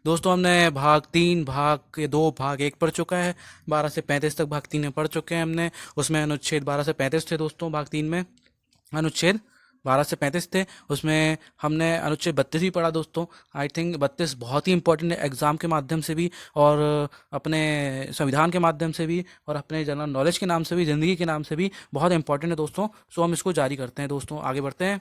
दोस्तों हमने भाग 3 भाग के 2 भाग 1 पढ़ चुका है। 12 से 35 तक भाग 3 में पढ़ चुके हैं हमने। उसमें अनुच्छेद 12 से 35 थे दोस्तों। भाग 3 में अनुच्छेद 12 से 35 थे। उसमें हमने अनुच्छेद 32 भी पढ़ा दोस्तों। आई थिंक 32 बहुत ही इंपॉर्टेंट है एग्जाम के माध्यम से भी, और अपने संविधान के माध्यम से भी, और अपने जनरल नॉलेज के नाम से भी, ज़िंदगी के नाम से भी बहुत इंपॉर्टेंट है दोस्तों। सो हम इसको जारी करते हैं दोस्तों, आगे बढ़ते हैं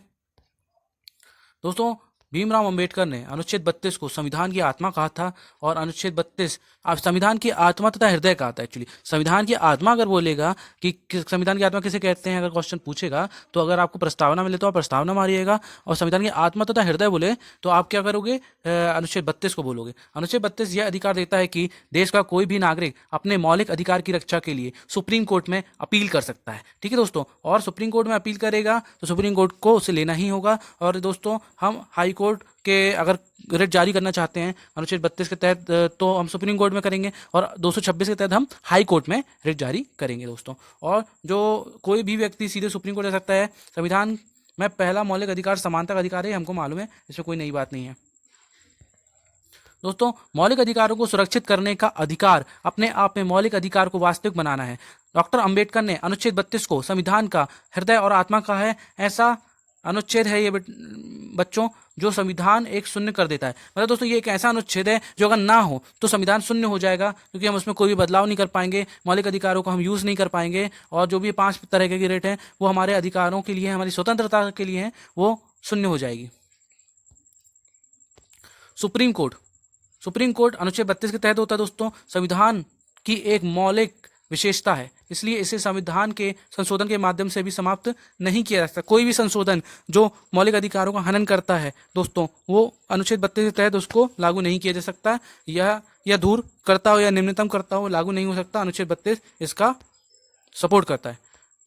दोस्तों। भीमराव अंबेडकर ने अनुच्छेद 32 को संविधान की आत्मा कहा था। और अनुच्छेद 32 आप संविधान की आत्मा तथा हृदय कहा था। एक्चुअली संविधान की आत्मा अगर बोलेगा कि संविधान की आत्मा किसे कहते हैं, अगर क्वेश्चन पूछेगा तो अगर आपको प्रस्तावना मिले तो आप प्रस्तावना मारिएगा, और संविधान की आत्मा तथा हृदय बोले तो आप क्या करोगे, अनुच्छेद 32 को बोलोगे। अनुच्छेद 32 यह अधिकार देता है कि देश का कोई भी नागरिक अपने मौलिक अधिकार की रक्षा के लिए सुप्रीम कोर्ट में अपील कर सकता है। ठीक है दोस्तों, और सुप्रीम कोर्ट में अपील करेगा तो सुप्रीम कोर्ट को उसे लेना ही होगा। और दोस्तों हम हाई कोर्ट के अगर रिट जारी करना चाहते हैं अनुच्छेद 32 के तहत तो हम सुप्रीम कोर्ट में करेंगे, और 226 के तहत हम हाई कोर्ट में रिट जारी करेंगे दोस्तों। और जो कोई भी व्यक्ति सीधे सुप्रीम कोर्ट जा सकता है। संविधान में पहला मौलिक अधिकार समानता का अधिकार है, हमको मालूम है, इसमें कोई नई बात नहीं है दोस्तों। मौलिक अधिकारों को सुरक्षित करने का अधिकार अपने आप में मौलिक अधिकार को वास्तविक बनाना है। डॉक्टर अंबेडकर ने अनुच्छेद 32 को संविधान का हृदय और आत्मा कहा है। ऐसा अनुच्छेद है ये बच्चों जो संविधान एक शून्य कर देता है। मतलब दोस्तों ये एक ऐसा अनुच्छेद है जो अगर ना हो तो संविधान शून्य हो जाएगा, क्योंकि हम उसमें कोई भी बदलाव नहीं कर पाएंगे, मौलिक अधिकारों को हम यूज़ नहीं कर पाएंगे, और जो भी 5 तरह के रेट हैं वो हमारे अधिकारों के लिए, हमारी स्वतंत्रता के लिए हैं, वो शून्य हो जाएगी। सुप्रीम कोर्ट अनुच्छेद 32 के तहत होता है दोस्तों। संविधान की एक मौलिक विशेषता है, इसलिए इसे संविधान के संशोधन के माध्यम से भी समाप्त नहीं किया जा सकता। कोई भी संशोधन जो मौलिक अधिकारों का हनन करता है दोस्तों, वो अनुच्छेद 32 के तहत उसको लागू नहीं किया जा सकता। या दूर करता हो या निम्नतम करता हो, लागू नहीं हो सकता। अनुच्छेद 32 इसका सपोर्ट करता है।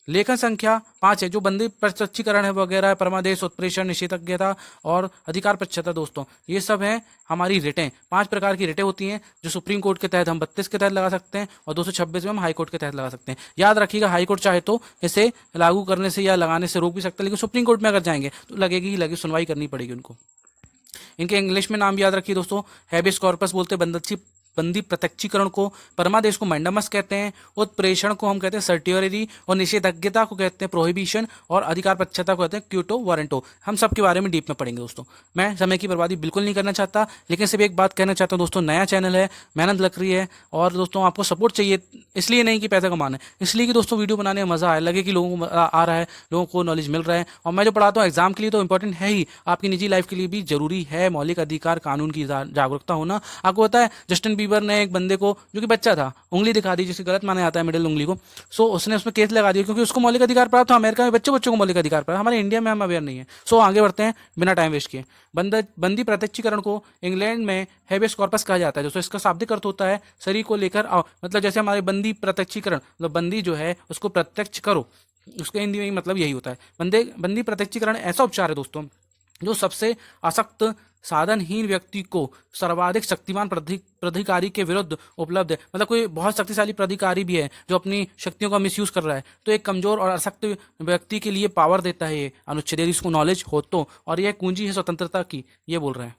लेखन संख्या 5 है, जो बंदी प्रत्यक्षीकरण है वगैरह, परमादेश, उत्प्रेषण, निषेधाज्ञता और अधिकार पक्षता दोस्तों, ये सब हैं हमारी रिटें। 5 प्रकार की रिटें होती हैं जो सुप्रीम कोर्ट के तहत हम 32 के तहत लगा सकते हैं, और 226 में हम हाई कोर्ट के तहत लगा सकते हैं। याद रखिएगा, हाई कोर्ट चाहे तो इसे लागू करने से या लगाने से रोक भी सकता है, लेकिन सुप्रीम कोर्ट में अगर जाएंगे तो लगेगी ही लगे, सुनवाई करनी पड़ेगी उनको। इनके इंग्लिश में नाम याद रखिए दोस्तों। हैबियस कॉर्पस बोलते हैं बंदी प्रत्यक्षीकरण को, परमादेश को मैंडामस कहते हैं, उत्प्रेषण को हम कहते हैं सर्टियरी, और निषेधाज्ञता को कहते हैं प्रोहिबिशन, और अधिकार पक्षता को कहते हैं क्यूटो वारंटो। हम सब के बारे में डीप में पढ़ेंगे दोस्तों। मैं समय की बर्बादी बिल्कुल नहीं करना चाहता, लेकिन सिर्फ एक बात कहना चाहता हूँ दोस्तों, नया चैनल है, मेहनत लग रही है, और दोस्तों आपको सपोर्ट चाहिए, इसलिए नहीं कि पैसा कमाना है, इसलिए कि दोस्तों वीडियो बनाने में मज़ा आए, लगे कि लोगों को आ रहा है, लोगों को नॉलेज मिल रहा है। और मैं जो पढ़ाता हूँ एग्जाम के लिए तो इंपॉर्टेंट है ही, आपकी निजी लाइफ के लिए भी जरूरी है मौलिक अधिकार कानून की जागरूकता होना। आपको पता है जस्टिन बीबर ने एक बंदे को, जो कि बच्चा था, उंगली दिखा दी, जिसे गलत माना जाता है मिडिल उंगली को, सो उसने उसमें केस लगा दिया क्योंकि उसको मौलिक अधिकार प्राप्त था। अमेरिका में बच्चों को मौलिक अधिकार प्राप्त, हमारे इंडिया में हम अवेयर नहीं है। सो आगे बढ़ते हैं बिना टाइम वेस्ट किए। बंदी प्रत्यक्षीकरण को इंग्लैंड में हैबियस कॉर्पस कहा जाता है दोस्तों। इसका शाब्दिक अर्थ होता है शरीर को लेकर आओ, मतलब जैसे हमारे बंदी प्रत्यक्षीकरण, मतलब बंदी जो है उसको प्रत्यक्ष करो, उसके हिंदी में मतलब यही होता है। बंदी प्रत्यक्षीकरण ऐसा उपचार है दोस्तों जो सबसे अशक्त साधनहीन व्यक्ति को सर्वाधिक शक्तिमान प्राधिकारी के विरुद्ध उपलब्ध है। मतलब कोई बहुत शक्तिशाली प्राधिकारी भी है जो अपनी शक्तियों का मिसयूज कर रहा है, तो एक कमजोर और अशक्त व्यक्ति के लिए पावर देता है ये अनुच्छेद, यदि इसको नॉलेज हो तो। और यह कुंजी है स्वतंत्रता की, ये बोल रहे हैं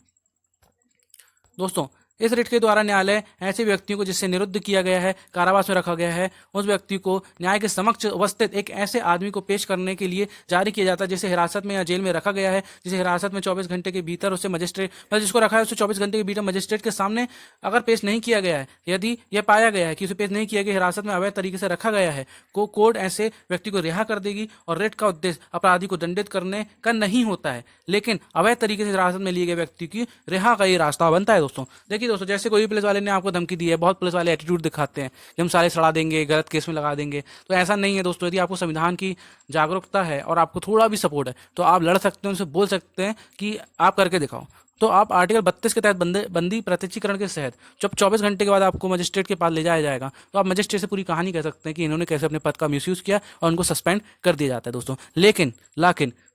दोस्तों। इस रिट के द्वारा न्यायालय ऐसे व्यक्तियों को जिससे निरुद्ध किया गया है, कारावास में रखा गया है, उस व्यक्ति को न्याय के समक्ष उपस्थित एक ऐसे आदमी को पेश करने के लिए जारी किया जाता है जिसे हिरासत में या जेल में रखा गया है, जिसे हिरासत में 24 घंटे के भीतर उसे मजिस्ट्रेट, मतलब जिसको रखा है उसे 24 घंटे के भीतर मजिस्ट्रेट के सामने अगर पेश नहीं किया गया है, यदि यह पाया गया है कि उसे पेश नहीं किया गया, हिरासत में अवैध तरीके से रखा गया है, को कोर्ट ऐसे व्यक्ति को रिहा कर देगी। और रिट का उद्देश्य अपराधी को दंडित करने का नहीं होता है, लेकिन अवैध तरीके से हिरासत में लिए गए व्यक्ति की रिहा का ये रास्ता बनता है दोस्तों। देखिए दोस्तों, जैसे कोई पुलिस वाले ने आपको धमकी दी है, बहुत पुलिस वाले एटीट्यूड दिखाते हैं कि हम सारे सड़ा देंगे, गलत केस में लगा देंगे, तो ऐसा नहीं है दोस्तों। यदि आपको संविधान की जागरूकता है और आपको थोड़ा भी सपोर्ट है तो आप लड़ सकते हैं, उनसे बोल सकते हैं कि आप करके दिखाओ। तो आप आर्टिकल 32 के तहत बंदी प्रत्यक्षीकरण के तहत जब 24 घंटे के बाद आपको मजिस्ट्रेट के पास ले जाया जाएगा, तो आप मजिस्ट्रेट से पूरी कहानी कह सकते हैं कि इन्होंने कैसे अपने पद का मिसयूज किया, और उनको सस्पेंड कर दिया जाता है दोस्तों। लेकिन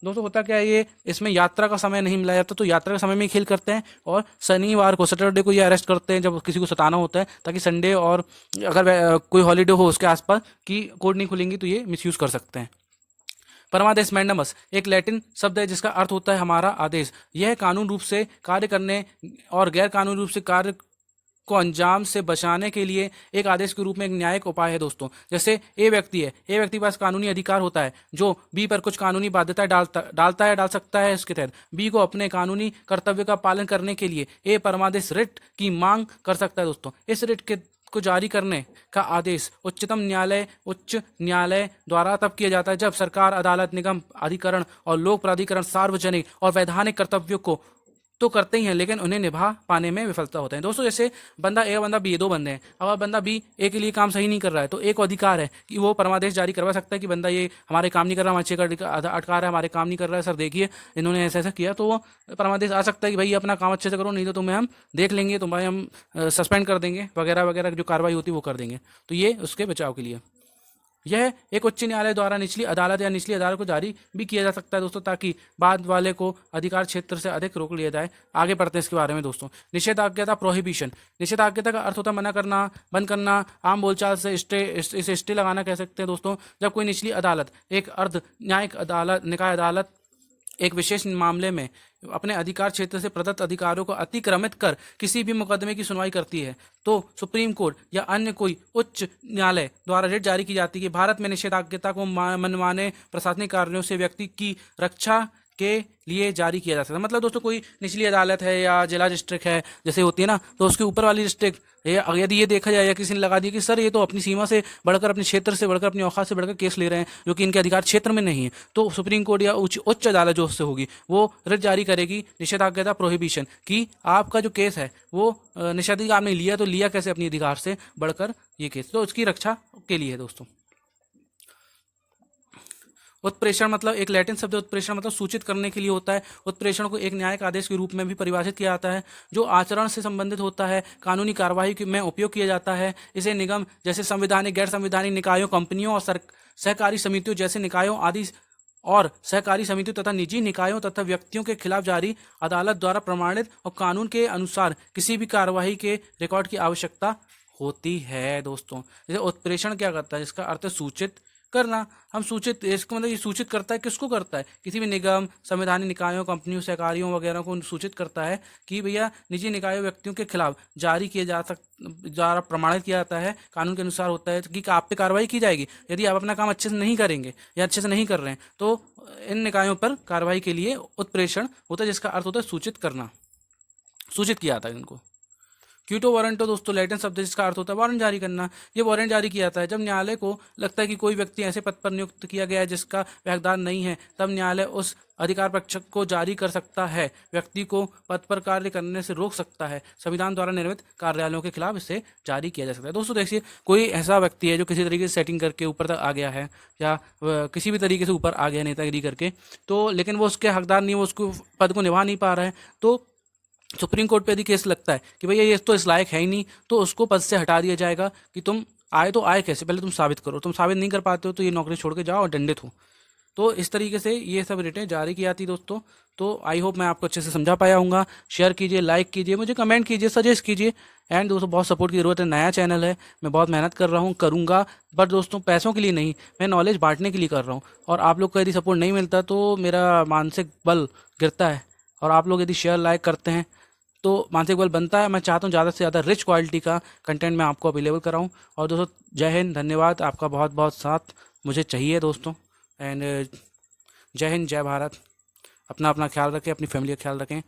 दोस्तों होता क्या है, ये इसमें यात्रा का समय नहीं मिला जाता, तो यात्रा के समय में खेल करते हैं, और शनिवार को, सैटरडे को ये अरेस्ट करते हैं जब किसी को सताना होता है, ताकि संडे और अगर कोई हॉलीडे हो उसके आसपास की कोर्ट नहीं खुलेंगी तो ये मिसयूज कर सकते हैं। परमादेश मैंडमस एक लैटिन शब्द है जिसका अर्थ होता है हमारा आदेश। यह कानून रूप से कार्य करने और गैर कानूनी रूप से कार्य को अंजाम से बचाने के लिए एक आदेश के रूप में एक न्यायिक उपाय है दोस्तों। जैसे ए व्यक्ति है, ए व्यक्ति के पास कानूनी अधिकार होता है जो बी पर कुछ कानूनी बाध्यताएं डालता है, डाल सकता है। इसके तहत बी को अपने कानूनी कर्तव्य का पालन करने के लिए ए परमादेश रिट की मांग कर सकता है दोस्तों। इस रिट के को जारी करने का आदेश उच्च न्यायालय द्वारा तब किया जाता है जब सरकार, अदालत, निगम, अधिकरण और लोक प्राधिकरण सार्वजनिक और वैधानिक कर्तव्यों को तो करते ही हैं लेकिन उन्हें निभा पाने में विफलता होते हैं दोस्तों। जैसे बंदा ए और बंदा बी, दो बंदे हैं। अब बंदा बी ए के लिए काम सही नहीं कर रहा है तो ए को अधिकार है कि वो परमादेश जारी करवा सकता है कि बंदा ये हमारे काम नहीं कर रहा, हमारे चेक अटका रहा है, हमारे काम नहीं कर रहा है, सर देखिए इन्होंने ऐसा ऐसा किया। तो वो परमादेश आ सकता है कि भाई अपना काम अच्छे से करो, नहीं तो तुम्हें हम देख लेंगे, तुम्हें हम सस्पेंड कर देंगे वगैरह वगैरह, जो कार्रवाई होती है वो कर देंगे। तो ये उसके बचाव के लिए यह एक उच्च न्यायालय द्वारा निचली अदालत या निचली अदालत को जारी भी किया जा सकता है दोस्तों, ताकि बाद वाले को अधिकार क्षेत्र से अधिक रोक लिया जाए। आगे बढ़ते हैं इसके बारे में दोस्तों। निषेधाज्ञता प्रोहिबिशन। निषेधाज्ञता का अर्थ होता है मना करना, बंद करना। आम बोलचाल से इसे स्टे लगाना कह सकते हैं दोस्तों। जब कोई निचली अदालत, एक अर्ध न्यायिक अदालत, निकाय अदालत एक विशेष मामले में अपने अधिकार क्षेत्र से प्रदत्त अधिकारों को अतिक्रमित कर किसी भी मुकदमे की सुनवाई करती है तो सुप्रीम कोर्ट या अन्य कोई उच्च न्यायालय द्वारा रिट जारी की जाती है। भारत में निषेधाज्ञता को मनमाने प्रशासनिक कार्यों से व्यक्ति की रक्षा के लिए जारी किया जा सकता है। मतलब दोस्तों कोई निचली अदालत है या जिला डिस्ट्रिक्ट है जैसे होती है ना, तो उसके ऊपर वाली डिस्ट्रिक्ट यदि ये देखा जाए या किसी ने लगा दिया कि सर ये तो अपनी सीमा से बढ़कर, अपने क्षेत्र से बढ़कर, अपनी औकात से बढ़कर केस ले रहे हैं जो कि इनके अधिकार क्षेत्र में नहीं है, तो सुप्रीम कोर्ट या उच्च अदालत जो उससे होगी वो रिट जारी करेगी निषेधाज्ञता प्रोहिबिशन कि आपका जो केस है वो निषेधाज्ञा आपने लिया तो लिया कैसे अपनी अधिकार से बढ़कर ये केस, तो उसकी रक्षा के लिए है दोस्तों। उत्प्रेषण मतलब एक लैटिन शब्द उत्प्रेषण मतलब सूचित करने के लिए होता है। उत्प्रेषण को एक न्यायिक आदेश के रूप में भी परिभाषित किया जाता है जो आचरण से संबंधित होता है, कानूनी कार्रवाई में उपयोग किया जाता है। इसे निगम जैसे संवैधानिक, गैर संवैधानिक निकायों, कंपनियों और सहकारी समितियों जैसे निकायों आदि और सहकारी समितियों तथा निजी निकायों तथा व्यक्तियों के खिलाफ जारी अदालत द्वारा प्रमाणित और कानून के अनुसार किसी भी कार्रवाई के रिकॉर्ड की आवश्यकता होती है दोस्तों। जैसे उत्प्रेषण क्या करता है, जिसका अर्थ है सूचित करना। हम सूचित, इसको मतलब ये सूचित करता है, किसको करता है, किसी भी निगम, संवैधानिक निकायों, कंपनियों, सहकारियों वगैरह को सूचित करता है कि भैया निजी निकायों, व्यक्तियों के खिलाफ जारी किए द्वारा प्रमाणित किया जाता है, कानून के अनुसार होता है कि आप पे कार्रवाई की जाएगी यदि आप अपना काम अच्छे से नहीं करेंगे या अच्छे से नहीं कर रहे हैं, तो इन निकायों पर कार्रवाई के लिए उत्प्रेषण होता है जिसका अर्थ होता है सूचित करना, सूचित किया जाता है इनको। क्यूटो वारंटो दोस्तों लैटिन शब्द जिसका अर्थ होता है वारंट जारी करना। ये वारंट जारी किया जाता है जब न्यायालय को लगता है कि कोई व्यक्ति ऐसे पद पर नियुक्त किया गया है जिसका वह हकदार नहीं है, तब न्यायालय उस अधिकार पक्षक को जारी कर सकता है, व्यक्ति को पद पर कार्य करने से रोक सकता है। संविधान द्वारा निर्मित कार्यालयों के खिलाफ इसे जारी किया जा सकता है। दोस्तों देखिए कोई ऐसा व्यक्ति है जो किसी तरीके से सेटिंग करके ऊपर तक आ गया है या किसी भी तरीके से ऊपर आ गया नेतागिरी करके, तो लेकिन वो उसके हकदार नहीं, वो उसको पद को निभा नहीं पा रहा है, तो सुप्रीम कोर्ट पे यदि केस लगता है कि भैया ये तो इस लायक है ही नहीं, तो उसको पद से हटा दिया जाएगा कि तुम आए तो आए कैसे, पहले तुम साबित करो, तुम साबित नहीं कर पाते हो तो ये नौकरी छोड़ के जाओ और दंडित हो। तो इस तरीके से ये सब रिटें जारी की जाती दोस्तों। तो आई होप मैं आपको अच्छे से समझा पाया हूँगा। शेयर कीजिए, लाइक कीजिए, मुझे कमेंट कीजिए, सजेस्ट कीजिए। एंड दोस्तों बहुत सपोर्ट की ज़रूरत है, नया चैनल है, मैं बहुत मेहनत कर रहा हूँ, करूँगा, बट दोस्तों पैसों के लिए नहीं, मैं नॉलेज बांटने के लिए कर रहा हूँ। और आप लोग का यदि सपोर्ट नहीं मिलता तो मेरा मानसिक बल गिरता है, और आप लोग यदि शेयर लाइक करते हैं तो मानसिक बल बनता है। मैं चाहता हूँ ज़्यादा से ज़्यादा रिच क्वालिटी का कंटेंट मैं आपको अवेलेबल कराऊँ। और दोस्तों जय हिंद, धन्यवाद, आपका बहुत बहुत साथ मुझे चाहिए दोस्तों। एंड जय हिंद, जय भारत। अपना ख्याल रखें, अपनी फैमिली का ख्याल रखें।